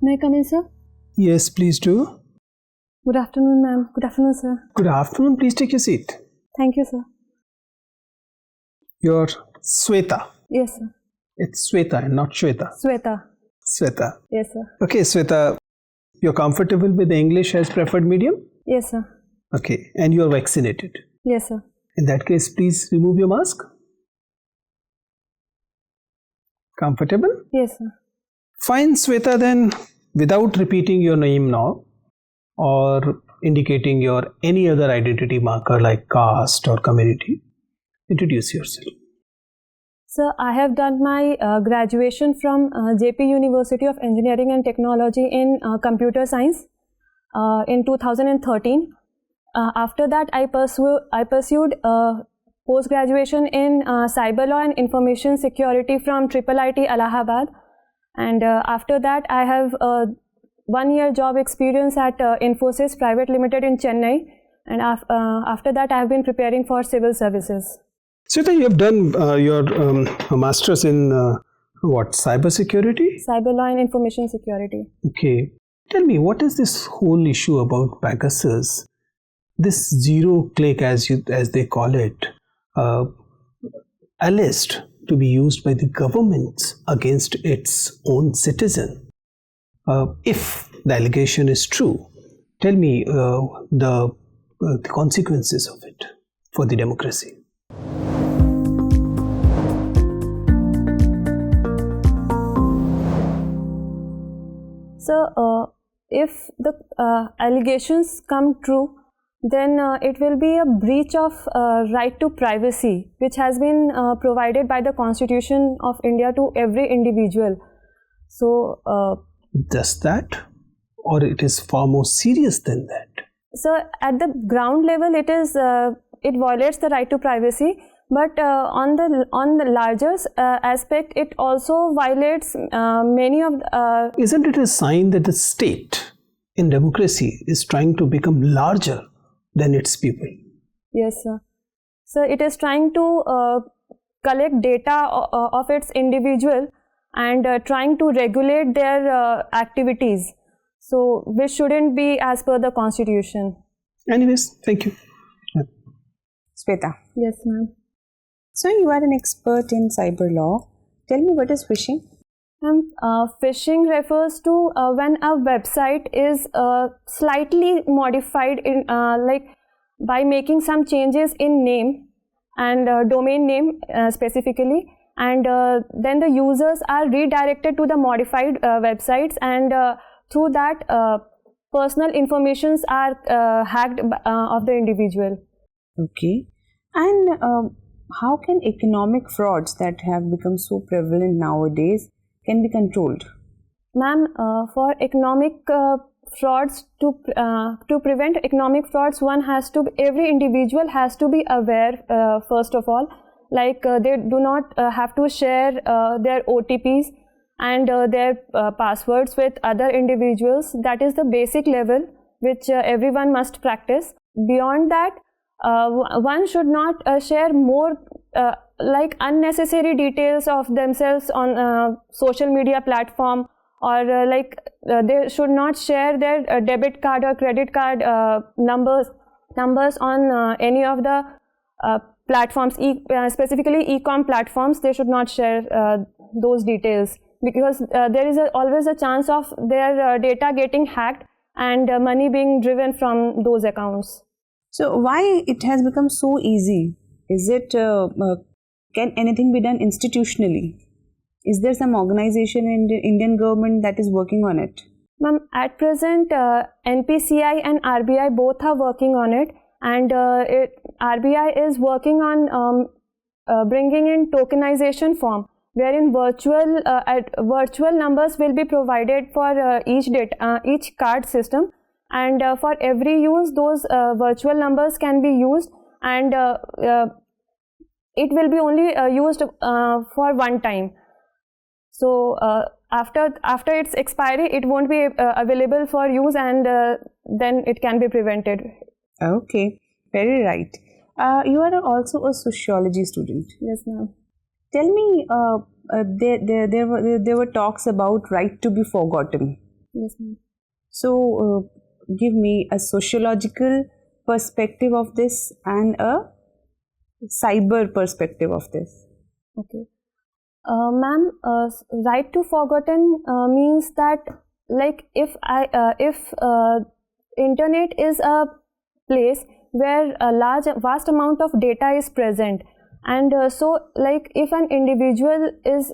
May I come in, sir? Yes, please do. Good afternoon, ma'am. Good afternoon, sir. Good afternoon. Please take your seat. Thank you, sir. You're Sweta. Yes, sir. It's Sweta and not Shweta. Sweta. Sweta. Yes, sir. Okay, Sweta, you're comfortable with the English as preferred medium? Yes, sir. Okay, and you're vaccinated. Yes, sir. In that case, please remove your mask. Comfortable? Yes, sir. Fine, Sweta, then without repeating your name now or indicating your any other identity marker like caste or community, introduce yourself. Sir, I have done my graduation from JP University of Engineering and Technology in Computer Science in 2013. After that, I pursued post-graduation in Cyber Law and Information Security from IIIT Allahabad. And after that, I have 1 year job experience at Infosys Private Limited in Chennai. And after that, I have been preparing for civil services. Sweta, you have done your master's in what? Cyber security? Cyber Law and Information Security. Okay. Tell me, what is this whole issue about Pegasus? This zero click, as they call it, alleged to be used by the government against its own citizen. If the allegation is true, tell me the consequences of it for the democracy. So, if the allegations come true, then it will be a breach of right to privacy, which has been provided by the Constitution of India to every individual. So, does that, or it is far more serious than that? So, at the ground level, it violates the right to privacy. But on the larger aspect, it also violates many of the... Isn't it a sign that the state in democracy is trying to become larger than its people? Yes, sir. So it is trying to collect data of its individual and trying to regulate their activities. So which shouldn't be as per the Constitution. Anyways, thank you. Sweta. Yes, ma'am. So you are an expert in cyber law. Tell me, what is phishing? Phishing refers to when a website is slightly modified in by making some changes in name and domain name specifically, and then the users are redirected to the modified websites, and through that personal informations are hacked of the individual. Okay. And how can economic frauds that have become so prevalent nowadays can be controlled? Ma'am, for economic frauds, to prevent economic frauds, every individual has to be aware, first of all, like they do not have to share their OTPs and their passwords with other individuals. That is the basic level which everyone must practice. Beyond that, one should not share more like unnecessary details of themselves on social media platform, or they should not share their debit card or credit card numbers on any of the platforms, specifically e-com platforms. They should not share those details, because there is always a chance of their data getting hacked and money being driven from those accounts. So why it has become so easy? Is it, can anything be done institutionally? Is there some organization in the Indian government that is working on it? Ma'am, at present, NPCI and RBI both are working on it, and RBI is working on bringing in tokenization form, wherein virtual numbers will be provided for each card system. And for every use, those virtual numbers can be used, and it will be only used for one time. So after its expiry, it won't be available for use, and then it can be prevented. Okay, very right. You are also a sociology student. Yes, ma'am. Tell me, there were talks about right to be forgotten. Yes, ma'am. So, give me a sociological perspective of this and a cyber perspective of this. Okay. Ma'am, right to forgotten means that, like, if internet is a place where a vast amount of data is present, and so, like, if an individual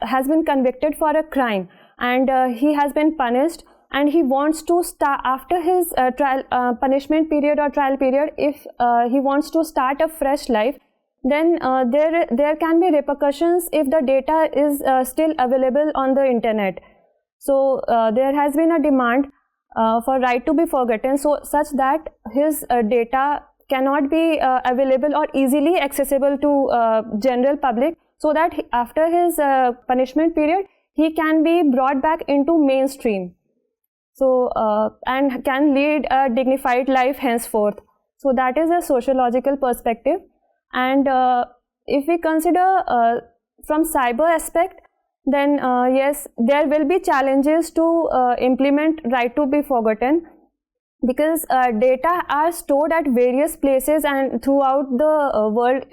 has been convicted for a crime and he has been punished, and he wants to start after his punishment period or trial period, if he wants to start a fresh life, then there can be repercussions if the data is still available on the internet. So there has been a demand for right to be forgotten, so such that his data cannot be available or easily accessible to general public, so that after his punishment period he can be brought back into mainstream, so and can lead a dignified life henceforth. So that is a sociological perspective. And if we consider from cyber aspect, then yes, there will be challenges to implement right to be forgotten, because data are stored at various places and throughout the world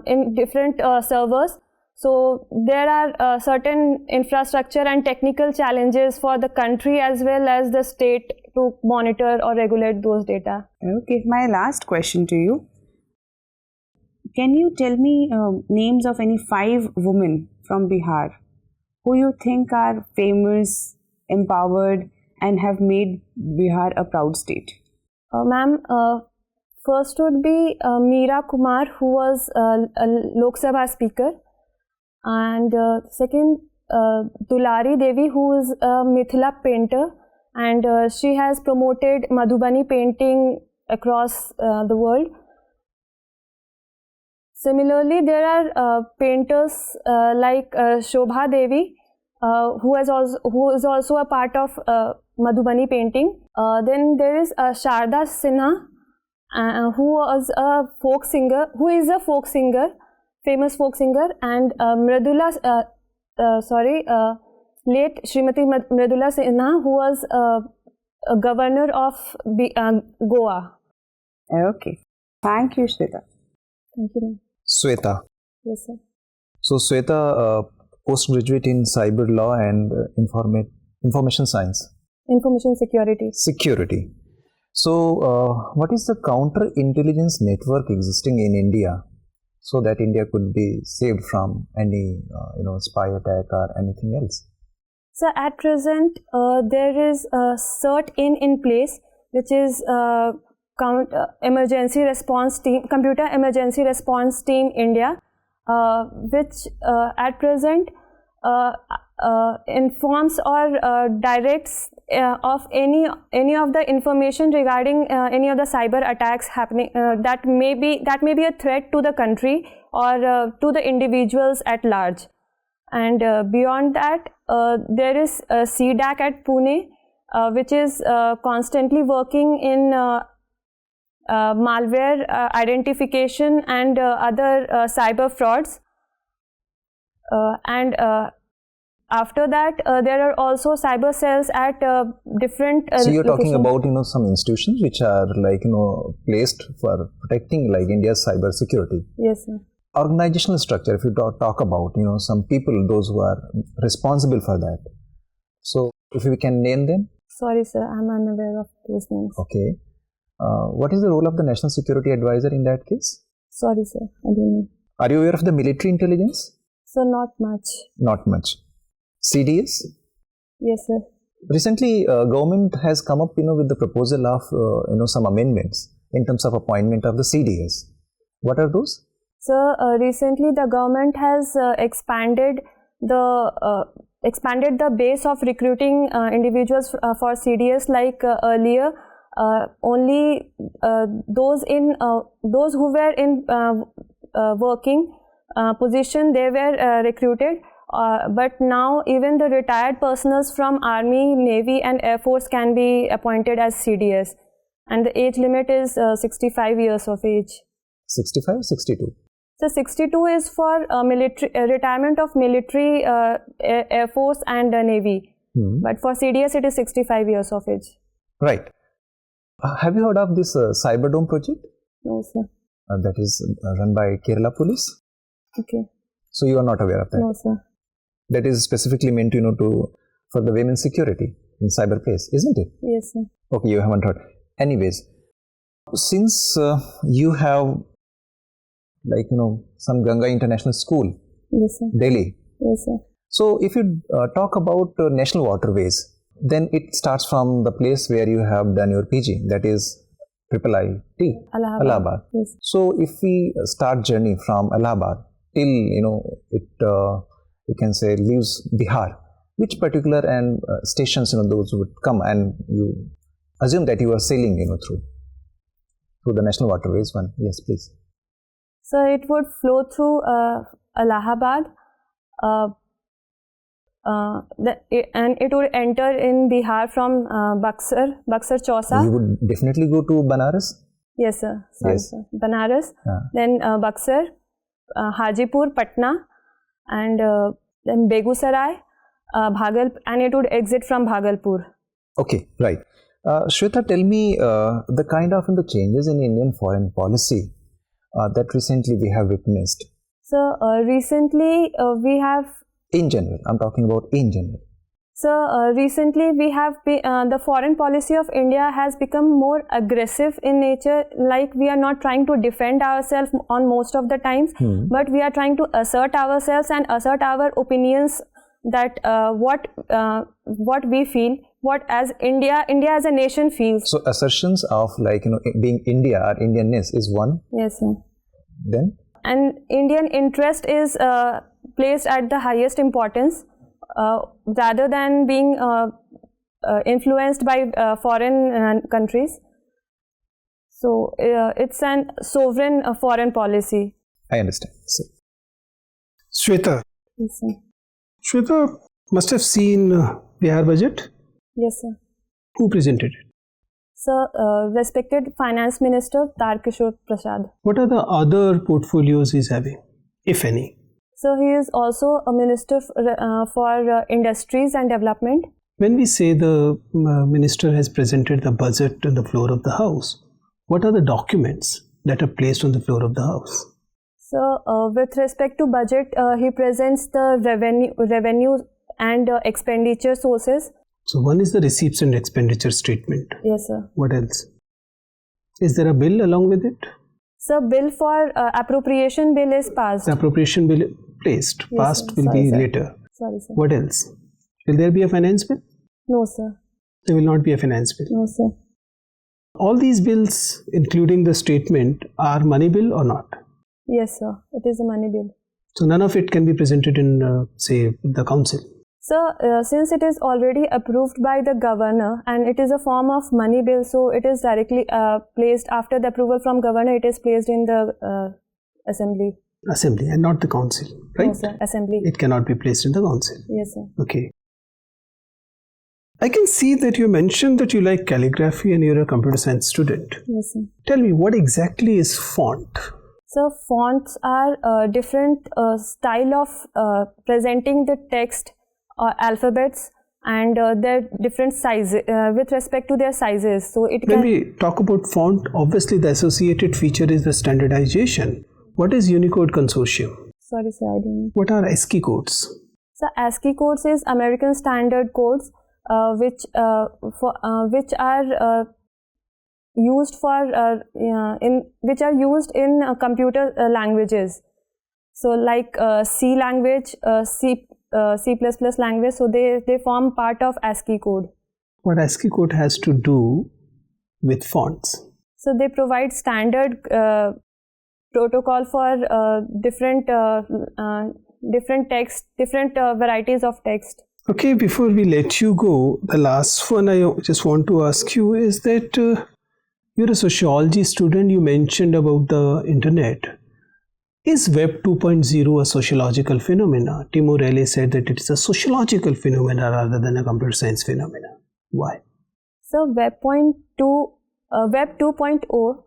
in different servers. So there are certain infrastructure and technical challenges for the country as well as the state to monitor or regulate those data. Okay, my last question to you. Can you tell me names of any 5 women from Bihar who you think are famous, empowered, and have made Bihar a proud state? Ma'am, first would be Meera Kumar, who was a Lok Sabha speaker, and second Dulari Devi, who is a Mithila painter, and she has promoted Madhubani painting across the world. Similarly, there are painters like Shobha Devi, who is also a part of Madhubani painting. Then there is Sharda Sinha, who is a folk singer, famous folk singer, and late Srimati Mridula Sinha, who was a governor of Goa. Okay, thank you, Sweta. Thank you, ma'am. Sweta. Yes, sir. So Sweta, postgraduate in cyber law and information science. Information security. Security. So what is the counter-intelligence network existing in India so that India could be saved from any spy attack or anything else? So at present, there is a CERT-in place, which is emergency response team, computer emergency response team India, which at present informs or directs of any of the information regarding any of the cyber attacks happening that may be a threat to the country or to the individuals at large. And beyond that, there is CDAC at Pune, which is constantly working in malware identification and other cyber frauds. And after that, there are also cyber cells at different So you're talking locations. about some institutions which are placed for protecting India's cyber security. Yes, sir. Organizational structure, if you talk about some people, those who are responsible for that. So if we can name them. Sorry, sir, I'm unaware of those names. Okay. What is the role of the National Security Advisor in that case? Sorry, sir, I don't know. Are you aware of the military intelligence? So not much. Not much. CDS? Yes, sir. Recently, government has come up with the proposal of some amendments in terms of appointment of the CDS. What are those? So recently the government has expanded the base of recruiting individuals for CDS. Like earlier, only those who were in working position, they were recruited. But now even the retired personnel from Army, Navy and Air Force can be appointed as CDS, and the age limit is 65 years of age. 65 or 62? So 62 is for retirement of military, Air Force and Navy, But for CDS, it is 65 years of age. Right. Have you heard of this Cyberdome project? No, sir. That is run by Kerala Police. Okay. So you are not aware of that? No, sir. That is specifically meant, for the women's security in cyberspace, isn't it? Yes, sir. Okay, you haven't heard. Anyways, since you have some Ganga International School, Yes, sir. Delhi. Yes, sir. So if you talk about national waterways, then it starts from the place where you have done your PG, that is IIIT, Allahabad. Yes. So if we start journey from Allahabad till you can say leaves Bihar, which particular and stations those would come, and you assume that you are sailing through the national waterways one? Yes, please. So it would flow through Allahabad, and it would enter in Bihar from Buxar Chausa. You would definitely go to Banaras? Yes, sir. Sorry, Yes. sir. Banaras, then Buxar, Hajipur, Patna, and then Begusarai, and it would exit from Bhagalpur. Okay, right. Sweta, tell me the kind of the changes in Indian foreign policy that recently we have witnessed. So recently we have. In general, I'm talking about in general. So recently we have the foreign policy of India has become more aggressive in nature. Like, we are not trying to defend ourselves on most of the times, but we are trying to assert ourselves and assert our opinions, that what we feel, what as India as a nation feels. So assertions of being India or Indianness is one. Yes, sir. Then? And Indian interest is placed at the highest importance, rather than being influenced by foreign countries. So it's an sovereign foreign policy. I understand. So, Sweta. Yes, sir. Sweta must have seen Bihar budget. Yes, sir. Who presented it? So, respected Finance Minister Tarkishore Prasad. What are the other portfolios he's having, if any? So, he is also a Minister for Industries and Development. When we say the minister has presented the budget on the floor of the House, what are the documents that are placed on the floor of the House? So, with respect to budget, he presents the revenue and expenditure sources. So one is the receipts and expenditure statement. Yes, sir. What else? Is there a bill along with it? So, bill for appropriation bill is passed. The appropriation bill placed. Yes, Passed sir. will Sorry, be sir. later. Sorry, sir. What else? Will there be a finance bill? No, sir. There will not be a finance bill. No, sir. All these bills, including the statement, are money bill or not? Yes, sir. It is a money bill. So none of it can be presented in, say, the council. So, since it is already approved by the governor and it is a form of money bill, so it is directly placed after the approval from governor, it is placed in the assembly. Assembly and not the council, right? No, sir. Assembly. It cannot be placed in the council. Yes, sir. Okay. I can see that you mentioned that you like calligraphy and you're a computer science student. Yes, sir. Tell me, what exactly is font? So, fonts are different style of presenting the text or alphabets, and their different sizes with respect to their sizes. So, it When can. we talk about font, obviously the associated feature is the standardization. What is Unicode Consortium? Sorry, sir, I don't know. What are ASCII codes? So, ASCII codes is American Standard Codes, which are used in computer languages. So, like C language, C++ language. So, they form part of ASCII code. What ASCII code has to do with fonts? So, they provide standard protocol for different text, different varieties of text. Okay, before we let you go, the last one I just want to ask you is that you're a sociology student. You mentioned about the internet. Is Web 2.0 a sociological phenomena? Tim O'Reilly said that it is a sociological phenomena rather than a computer science phenomena. Why? So, Web 2.0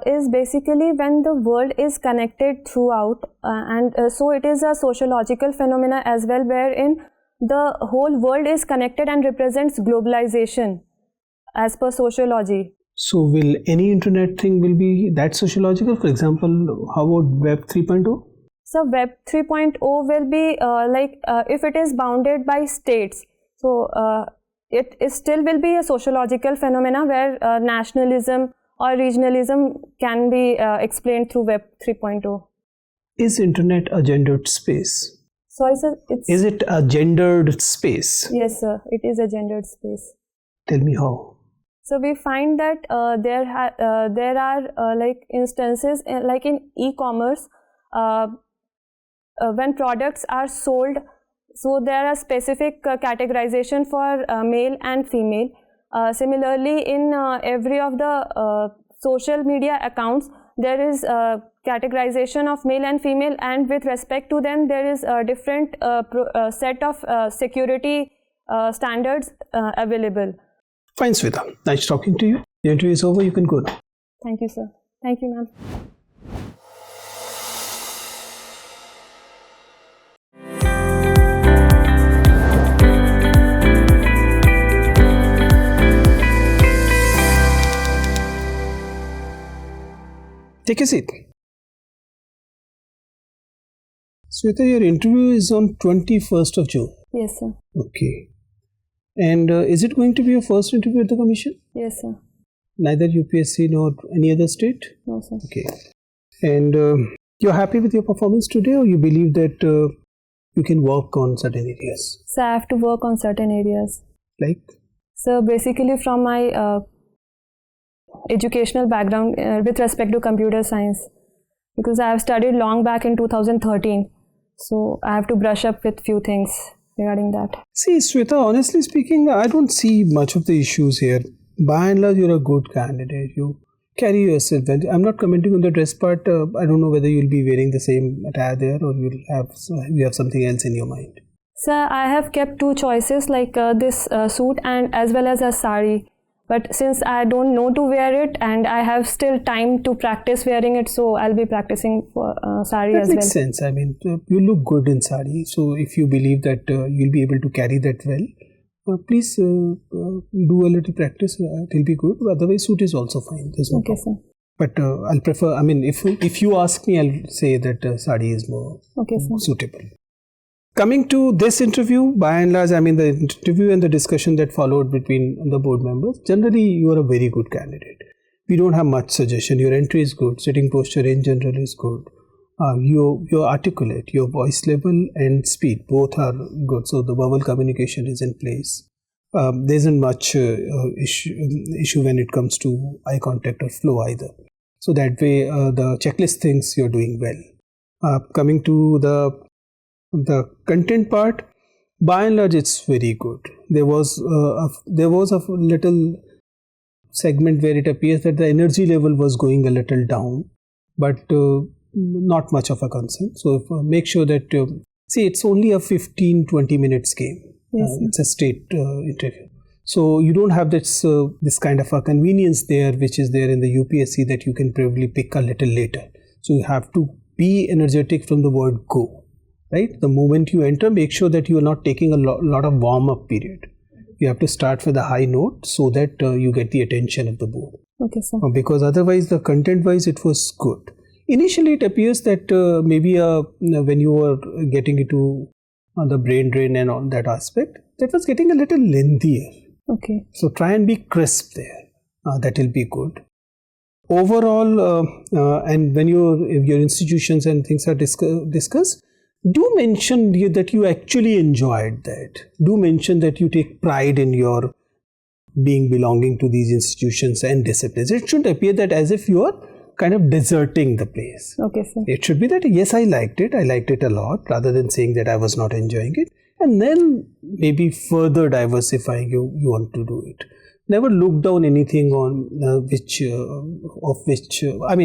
is basically when the world is connected throughout, and so it is a sociological phenomena as well, wherein the whole world is connected and represents globalization as per sociology. So will any internet thing will be that sociological? For example, how about Web 3.0? So Web 3.0 will be if it is bounded by states. So it still will be a sociological phenomena where nationalism or regionalism can be explained through Web 3.0. Is internet a gendered space? Sorry, sir. Is it a gendered space? Yes, sir. It is a gendered space. Tell me how. So we find that there are instances like in e-commerce when products are sold. So there are specific categorization for male and female. Similarly, in every of the social media accounts, there is categorization of male and female, and with respect to them, there is a different set of security standards available. Fine, Sweta. Nice talking to you. The interview is over. You can go now. Thank you, sir. Thank you, ma'am. Take a seat. Sweta, your interview is on 21st of June. Yes, sir. Okay. And is it going to be your first interview at the Commission? Yes, sir. Neither UPSC nor any other state? No, sir. Okay. And you're happy with your performance today, or you believe that you can work on certain areas? So I have to work on certain areas. Like? So basically from my educational background with respect to computer science, because I have studied long back in 2013. So I have to brush up with few things regarding that. See, Sweta, honestly speaking, I don't see much of the issues here. By and large, you're a good candidate. You carry yourself well. I'm not commenting on the dress part. I don't know whether you'll be wearing the same attire there, or you have something else in your mind. Sir, I have kept two choices, like this suit and as well as a sari. But since I don't know to wear it and I have still time to practice wearing it, so I'll be practicing for sari as well. That makes sense. I mean, you look good in sari. So if you believe that you'll be able to carry that well, please do a little practice. It'll be good. Otherwise, suit is also fine. There's no problem. Sir. But I'll prefer, I mean, if you ask me, I'll say that sari is more suitable. Coming to this interview, by and large, I mean the interview and the discussion that followed between the board members, generally you are a very good candidate. We don't have much suggestion. Your entry is good. Sitting posture in general is good. You're articulate. Your voice level and speed both are good. So the verbal communication is in place. There isn't much issue when it comes to eye contact or flow either. So that way the checklist thinks you're doing well. Coming to the content part, by and large, it's very good. There was a little segment where it appears that the energy level was going a little down, but not much of a concern. So make sure that see, it's only a 15-20 minutes game. Yes, it's a state interview, so you don't have this kind of a convenience there, which is there in the UPSC, that you can probably pick a little later. So you have to be energetic from the word go. Right? The moment you enter, make sure that you are not taking a lot of warm-up period. You have to start with a high note so that you get the attention of the board. Okay, sir. Because otherwise, the content-wise, it was good. Initially, it appears that maybe when you were getting into the brain drain and all that aspect, that was getting a little lengthier. Okay. So try and be crisp there. That will be good. Overall, and when your institutions and things are discussed, do mention that you actually enjoyed that. Do mention that you take pride in your belonging to these institutions and disciplines. It should appear that as if you are kind of deserting the place. Okay, sir. It should be that, yes, I liked it a lot, rather than saying that I was not enjoying it. And then maybe further diversifying, you want to do it. Never look down anything on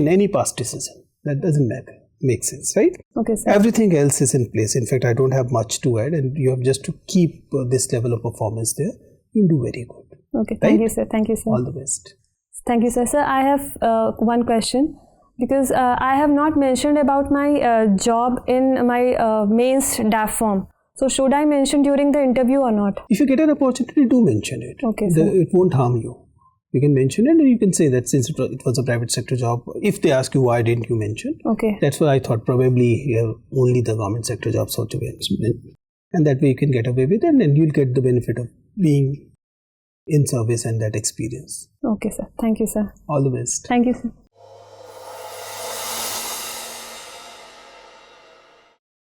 any past decision. That doesn't matter. Makes sense, right? Okay, sir. Everything else is in place. In fact, I don't have much to add, and you have just to keep this level of performance there. You'll do very good. Okay, thank you, sir. Thank you, sir. All the best. Thank you, sir. Sir, I have one question, because I have not mentioned about my job in my mains DAF form. So should I mention during the interview or not? If you get an opportunity, do mention it. Okay, sir. It won't harm you. You can mention it, and you can say that since it was a private sector job, if they ask you why didn't you mention, Okay. that's why I thought probably only the government sector jobs ought to be mentioned. And that way you can get away with it, and you'll get the benefit of being in service and that experience. Okay, sir. Thank you, sir. All the best. Thank you, sir.